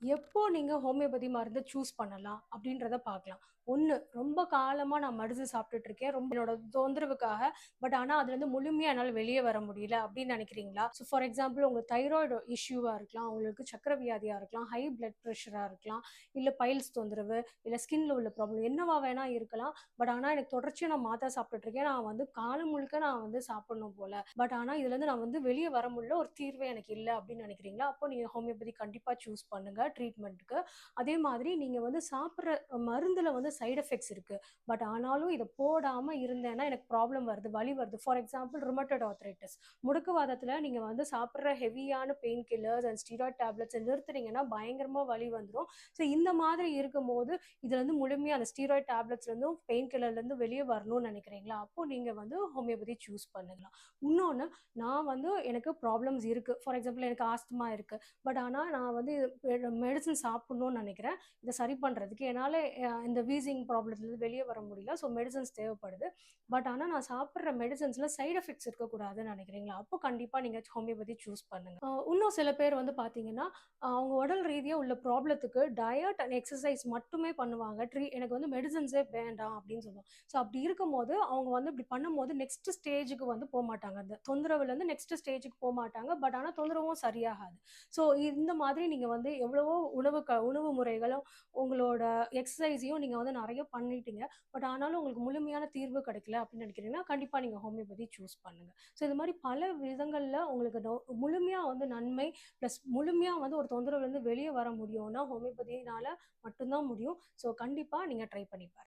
எப்போ நீங்க ஹோமியோபதி மருந்து சூஸ் பண்ணலாம் அப்படின்றத பார்க்கலாம். 1 ரொம்ப காலமா நான் மெடிசன் சாப்பிட்டுட்டு இருக்கேன். ரொம்ப என்னோட தொந்தரவுக்காக. ஆனா அதுலருந்து முழுமையா என்னால வெளிய வர முடியல அப்படின்னு நினைக்கிறீங்களா? ஃபார் எக்ஸாம்பிள் உங்களுக்கு தைராய்டு இஷ்யூவா இருக்கலாம். உங்களுக்கு சர்க்கரை வியாதியா இருக்கலாம். ஹை பிளட் பிரஷரா இருக்கலாம். இல்ல பைல்ஸ் தொந்தரவு, இல்ல ஸ்கின்ல உள்ள ப்ராப்ளம் என்னவா வேணா இருக்கலாம். ஆனா எனக்கு தொடர்ச்சியா நான் மாத்திரை சாப்பிட்டுட்டு இருக்கேன். நான் வந்து காலம் முழுக்க நான் வந்து சாப்பிடணும் போல. ஆனா இதுலருந்து நான் வந்து வெளிய வர முடியல. ஒரு தீர்வே எனக்கு இல்ல அப்படின்னு நினைக்கிறீங்களா? அப்போ நீங்க ஹோமியோபதி கண்டிப்பா சூஸ் பண்ணுங்க ட்ரீட்மெண்ட்க்கு. அதே மாதிரி நீங்க வந்து சாப்பிடுற மருந்துல வந்து சைட் எஃபெக்ட்ஸ் இருக்கு. ஆனாலும் இத போடாம இருந்தேன்னா எனக்கு ப்ராப்ளம் வருது, வலி வருது. For example rheumatoid arthritis. முடக்குவாதத்துல நீங்க வந்து சாப்பிடுற ஹெவியான pain killers and steroid tablets நிறுத்துனீங்கன்னா பயங்கரமா வலி வந்துரும். இந்த மாதிரி இருக்கும்போது இதுல இருந்து முழுமையா அந்த ஸ்டீராய்ட் டேப்லெட்ஸ்ல இருந்தும், பெயின் கில்லர்ல இருந்து வெளிய வரணும்னு நினைக்கிறீங்களா? அப்போ நீங்க வந்து ஹோமியோபதி சூஸ் பண்ணலாம். இன்னொன்னு, நான் வந்து எனக்கு ப்ராப்ளம்ஸ் இருக்கு. ஃபார் எக்ஸாம்பிள் எனக்கு ஆஸ்துமா இருக்கு. ஆனா நான் வந்து மெடிசின் சாப்பிடணும்னு நினைக்கிறேன். இத சரி பண்றதுக்கு. என்னால இந்த வீசிங் ப்ராப்ளத்துலருந்து வெளிய வர முடியல. மெடிசின்ஸ் தேவைப்படுது. ஆனா நான் சாப்பிடுற மெடிசின்ஸ்ல சைட் எஃபெக்ட்ஸ் இருக்கக்கூடாதுன்னு நினைக்கிறீங்களா? அப்போ கண்டிப்பா நீங்க ஹோமியோபதி சூஸ் பண்ணுங்க. இன்னும் சில பேர் வந்து பார்த்தீங்கன்னா, அவங்க உடல் ரீதியா உள்ள ப்ராப்ளத்துக்கு டயட் அண்ட் எக்சர்சைஸ் மட்டுமே பண்ணுவாங்க. எனக்கு வந்து மெடிசின்ஸே வேண்டாம் அப்படின்னு சொல்லுவாங்க. அப்படி இருக்கும்போது, அவங்க வந்து இப்படி பண்ணும்போது நெக்ஸ்ட் ஸ்டேஜ்க்கு வந்து போமாட்டாங்க. அந்த தொந்தரவுலேருந்து நெக்ஸ்ட் ஸ்டேஜ்க்கு போமாட்டாங்க. ஆனா தொந்தரவும் சரியாகாது. இந்த மாதிரி நீங்க வந்து எவ்வளவோ உணவு முறைகளும், உங்களோட எக்சர்சைஸையும் நீங்க வந்து நெறைய பண்ணிட்டீங்க. ஆனாலும் உங்களுக்கு முழுமையான தீர்வு கிடைக்கல அப்படின்னு நினைக்கிறீங்கன்னா, கண்டிப்பா நீங்க ஹோமியோபதி சூஸ் பண்ணுங்க. இது மாரி பல விதங்கள்ல உங்களுக்கு முழுமையா வந்து நன்மை, பிளஸ் முழுமையா வந்து ஒரு தொந்தரவுலேருந்து வெளிய வர முடியும்னா, ஹோமியோபதினால மட்டும் தான் முடியும். கண்டிப்பா நீங்க ட்ரை பண்ணி பாருங்க.